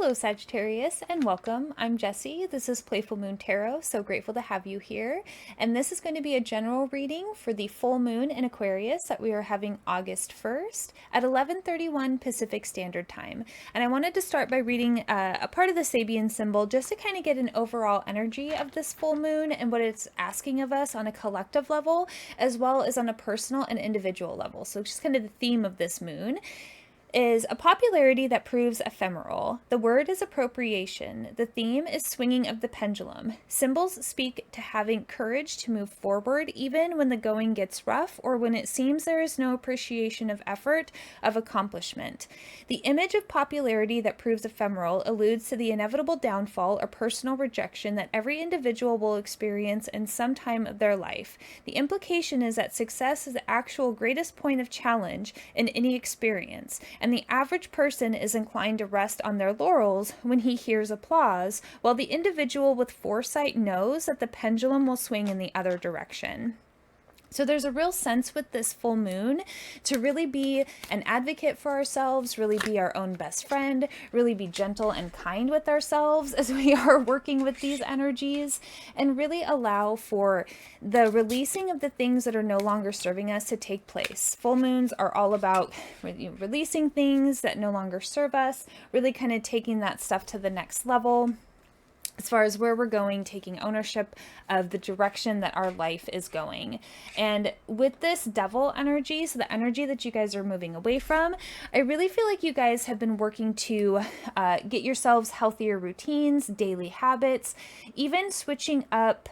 Hello, Sagittarius, and welcome. I'm Jessie. This is Playful Moon Tarot. So grateful to have you here. And this is going to be a general reading for the full moon in Aquarius that we are having August 1st at 11:31 Pacific Standard Time. And I wanted to start by reading a part of the Sabian symbol just to kind of get an overall energy of this full moon and what it's asking of us on a collective level, as well as on a personal and individual level. So just kind of the theme of this moon is a popularity that proves ephemeral. The word is appropriation. The theme is swinging of the pendulum. Symbols speak to having courage to move forward even when the going gets rough or when it seems there is no appreciation of effort, of accomplishment. The image of popularity that proves ephemeral alludes to the inevitable downfall or personal rejection that every individual will experience in some time of their life. The implication is that success is the actual greatest point of challenge in any experience, and the average person is inclined to rest on their laurels when he hears applause, while the individual with foresight knows that the pendulum will swing in the other direction. So there's a real sense with this full moon to really be an advocate for ourselves, really be our own best friend, really be gentle and kind with ourselves as we are working with these energies, and really allow for the releasing of the things that are no longer serving us to take place. Full moons are all about releasing things that no longer serve us, really kind of taking that stuff to the next level as far as where we're going, taking ownership of the direction that our life is going. And with this devil energy, so the energy that you guys are moving away from, I really feel like you guys have been working to get yourselves healthier routines, daily habits, even switching up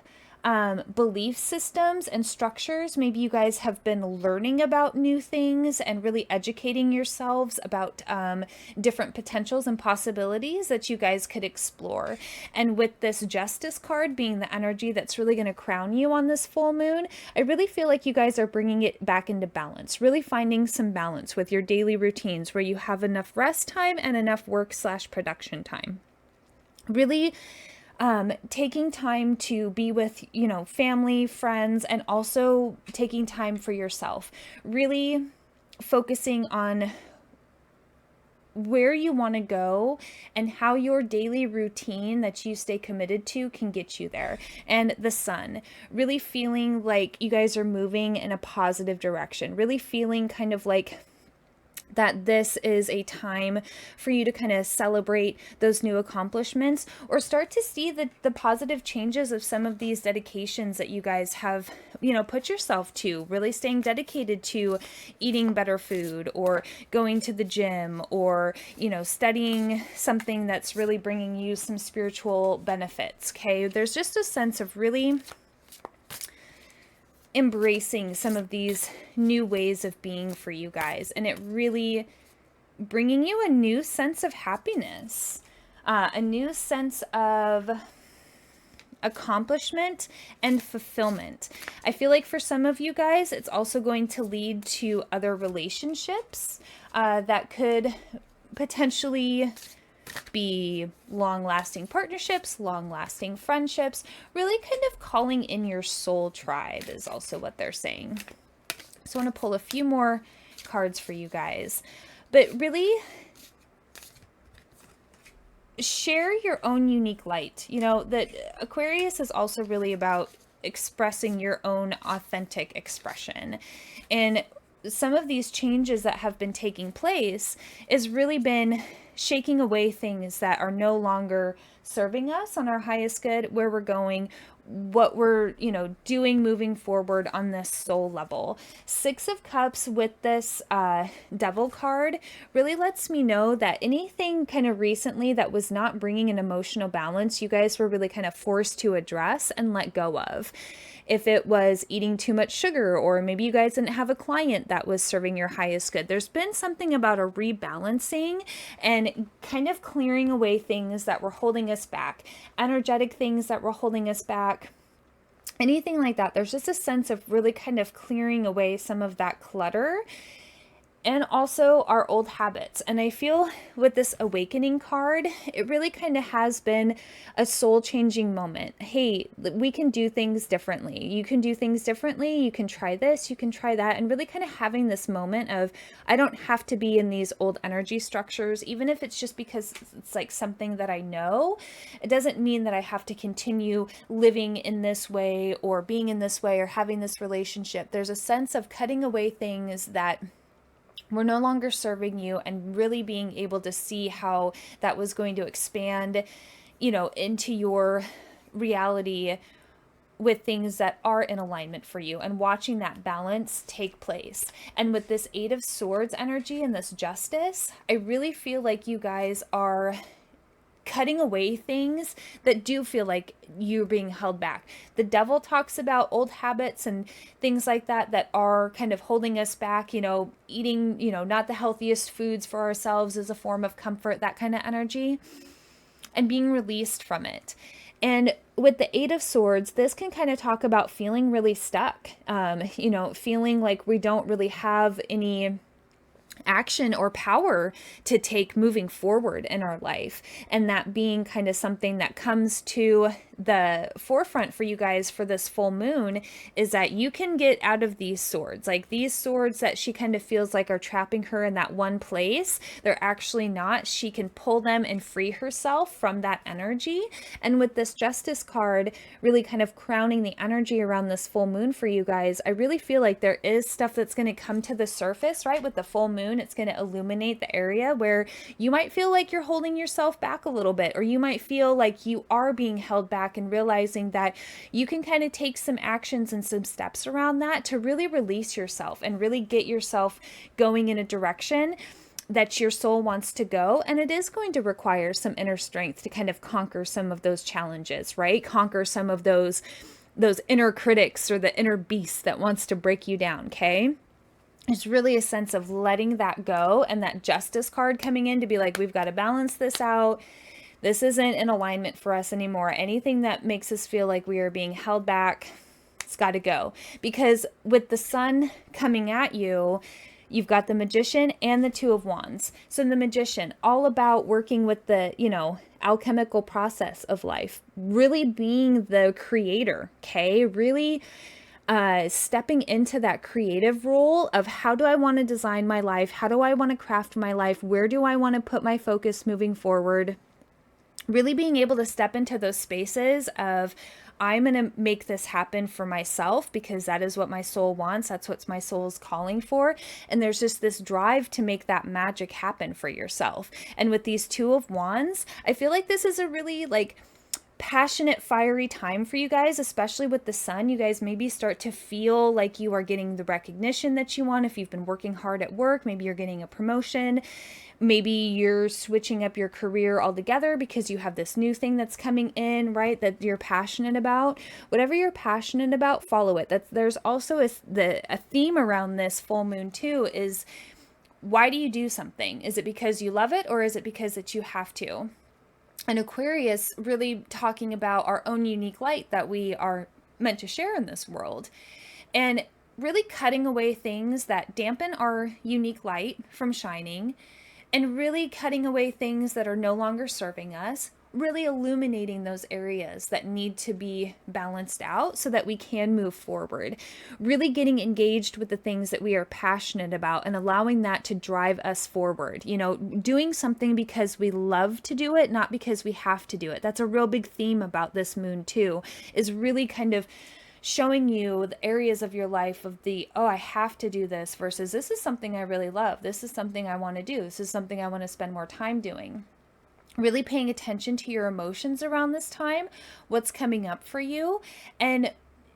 belief systems and structures. Maybe you guys have been learning about new things and really educating yourselves about different potentials and possibilities that you guys could explore. And with this Justice card being the energy that's really going to crown you on this full moon, I really feel like you guys are bringing it back into balance, really finding some balance with your daily routines where you have enough rest time and enough work/production time. Really taking time to be with, family, friends, and also taking time for yourself. Really focusing on where you want to go and how your daily routine that you stay committed to can get you there. And the sun, really feeling like you guys are moving in a positive direction, really feeling kind of like that this is a time for you to kind of celebrate those new accomplishments or start to see the positive changes of some of these dedications that you guys have, put yourself to, really staying dedicated to eating better food or going to the gym or, studying something that's really bringing you some spiritual benefits. Okay. There's just a sense of really embracing some of these new ways of being for you guys, and it really bringing you a new sense of happiness, a new sense of accomplishment and fulfillment. I feel like for some of you guys, it's also going to lead to other relationships that could potentially be long-lasting partnerships, long-lasting friendships, really kind of calling in your soul tribe is also what they're saying. So I want to pull a few more cards for you guys, but really share your own unique light. That Aquarius is also really about expressing your own authentic expression. And some of these changes that have been taking place has really been shaking away things that are no longer serving us on our highest good, where we're going, what we're, doing moving forward on this soul level. Six of Cups with this Devil card really lets me know that anything kind of recently that was not bringing an emotional balance, you guys were really kind of forced to address and let go of. If it was eating too much sugar, or maybe you guys didn't have a client that was serving your highest good, there's been something about a rebalancing and kind of clearing away things that were holding us back, energetic things that were holding us back, anything like that. There's just a sense of really kind of clearing away some of that clutter and also our old habits. And I feel with this awakening card, it really kind of has been a soul changing moment. Hey, we can do things differently. You can do things differently. You can try this, you can try that. And really kind of having this moment of, I don't have to be in these old energy structures, even if it's just because it's like something that I know. It doesn't mean that I have to continue living in this way or being in this way or having this relationship. There's a sense of cutting away things that we're no longer serving you, and really being able to see how that was going to expand, into your reality with things that are in alignment for you, and watching that balance take place. And with this Eight of Swords energy and this justice, I really feel like you guys are cutting away things that do feel like you're being held back. The devil talks about old habits and things like that that are kind of holding us back, eating, not the healthiest foods for ourselves as a form of comfort, that kind of energy, and being released from it. And with the Eight of Swords, this can kind of talk about feeling really stuck, feeling like we don't really have any action or power to take moving forward in our life. And that being kind of something that comes to the forefront for you guys for this full moon, is that you can get out of these swords. Like these swords that she kind of feels like are trapping her in that one place, they're actually not. She can pull them and free herself from that energy. And with this Justice card really kind of crowning the energy around this full moon for you guys, I really feel like there is stuff that's going to come to the surface, right? With the full moon, it's going to illuminate the area where you might feel like you're holding yourself back a little bit, or you might feel like you are being held back, and realizing that you can kind of take some actions and some steps around that to really release yourself and really get yourself going in a direction that your soul wants to go. And it is going to require some inner strength to kind of conquer some of those challenges, right? Conquer some of those inner critics or the inner beast that wants to break you down, okay? It's really a sense of letting that go, and that Justice card coming in to be like, we've got to balance this out. This isn't in alignment for us anymore. Anything that makes us feel like we are being held back, it's got to go. Because with the Sun coming at you, you've got the Magician and the Two of Wands. So the Magician, all about working with the, alchemical process of life, really being the creator, okay? Really stepping into that creative role of, how do I want to design my life? How do I want to craft my life? Where do I want to put my focus moving forward? Really being able to step into those spaces of, I'm going to make this happen for myself because that is what my soul wants. That's what my soul is calling for. And there's just this drive to make that magic happen for yourself. And with these Two of Wands, I feel like this is a really passionate, fiery time for you guys, especially with the Sun. You guys maybe start to feel like you are getting the recognition that you want. If you've been working hard at work, maybe you're getting a promotion. Maybe you're switching up your career altogether because you have this new thing that's coming in, right? That you're passionate about. Whatever you're passionate about, follow it. There's also a theme around this full moon too, is, why do you do something? Is it because you love it, or is it because that you have to? And Aquarius really talking about our own unique light that we are meant to share in this world. And really cutting away things that dampen our unique light from shining, and really cutting away things that are no longer serving us, really illuminating those areas that need to be balanced out so that we can move forward. Really getting engaged with the things that we are passionate about and allowing that to drive us forward. Doing something because we love to do it, not because we have to do it. That's a real big theme about this moon too, is really kind of showing you the areas of your life of I have to do this, versus this is something I really love. This is something I want to do. This is something I want to spend more time doing. Really paying attention to your emotions around this time, what's coming up for you. And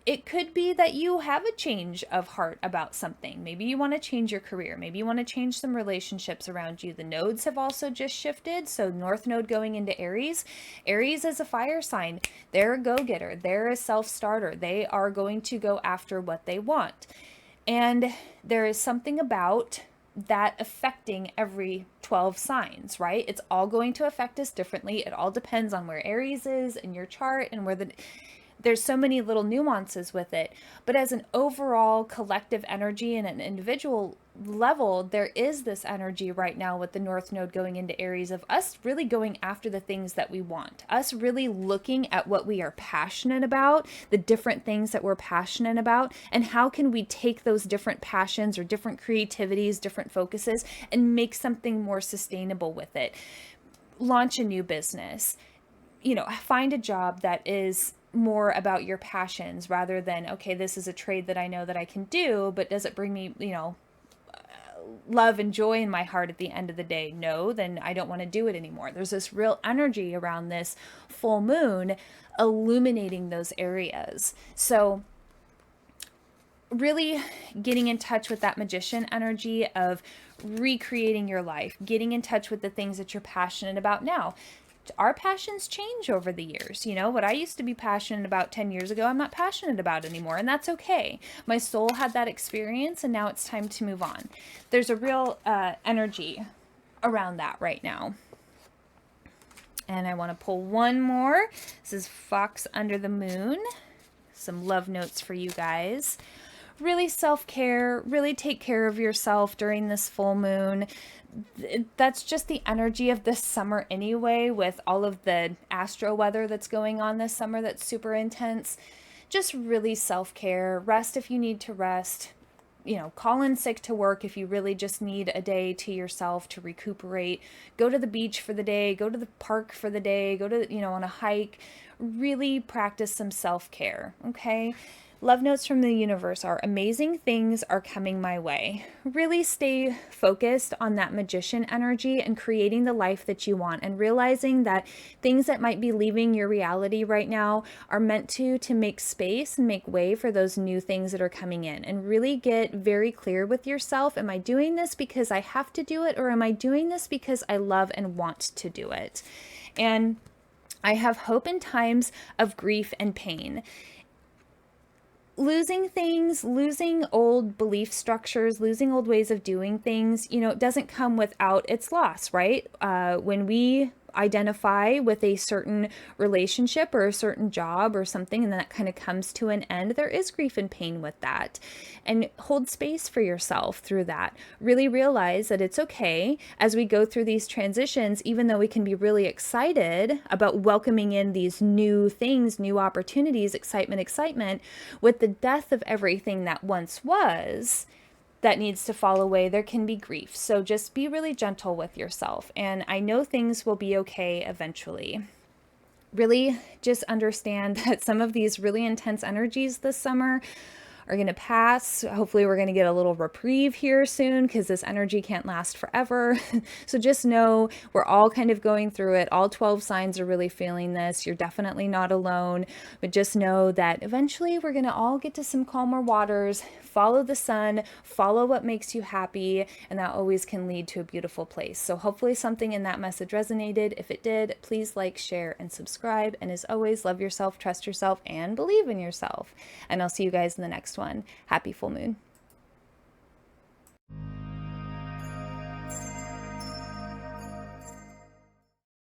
it could be that you have a change of heart about something. Maybe you want to change your career. Maybe you want to change some relationships around you. The nodes have also just shifted. So North Node going into Aries. Aries is a fire sign. They're a go-getter. They're a self-starter. They are going to go after what they want. And there is something about that affecting every 12 signs, right? It's all going to affect us differently. It all depends on where Aries is in your chart and where there's so many little nuances with it. But as an overall collective energy and an individual level, there is this energy right now with the North Node going into Aries of us really going after the things that we want, us really looking at what we are passionate about, the different things that we're passionate about, and how can we take those different passions or different creativities, different focuses, and make something more sustainable with it. Launch a new business, find a job that is more about your passions rather than, okay, this is a trade that I know that I can do, but does it bring me, love and joy in my heart at the end of the day? No, then I don't want to do it anymore. There's this real energy around this full moon illuminating those areas. So really getting in touch with that magician energy of recreating your life, getting in touch with the things that you're passionate about now. Our passions change over the years. What I used to be passionate about 10 years ago, I'm not passionate about anymore, and that's okay. My soul had that experience, and now it's time to move on. There's a real energy around that right now. And I want to pull one more. This is Fox Under the Moon. Some love notes for you guys. Really self-care, really take care of yourself during this full moon. That's just the energy of this summer anyway, with all of the astro weather that's going on this summer that's super intense. Just really self-care. Rest if you need to rest. Call in sick to work if you really just need a day to yourself to recuperate. Go to the beach for the day, go to the park for the day, go to, on a hike. Really practice some self-care, okay? Love notes from the universe are amazing things are coming my way. Really stay focused on that magician energy and creating the life that you want, and realizing that things that might be leaving your reality right now are meant to make space and make way for those new things that are coming in. And really get very clear with yourself. Am I doing this because I have to do it, or am I doing this because I love and want to do it? And I have hope in times of grief and pain. Losing things, losing old belief structures, losing old ways of doing things, doesn't come without its loss, right? When we identify with a certain relationship or a certain job or something, and that kind of comes to an end, there is grief and pain with that. And hold space for yourself through that. Really realize that it's okay as we go through these transitions, even though we can be really excited about welcoming in these new things, new opportunities, excitement, with the death of everything that once was, that needs to fall away, there can be grief. So just be really gentle with yourself. And I know things will be okay eventually. Really just understand that some of these really intense energies this summer are going to pass. Hopefully we're going to get a little reprieve here soon, because this energy can't last forever. So just know we're all kind of going through it. All 12 signs are really feeling this. You're definitely not alone, but just know that eventually we're going to all get to some calmer waters. Follow the sun, follow what makes you happy, and that always can lead to a beautiful place. So hopefully something in that message resonated. If it did, please like, share, and subscribe. And as always, love yourself, trust yourself, and believe in yourself. And I'll see you guys in the next one. Happy full moon.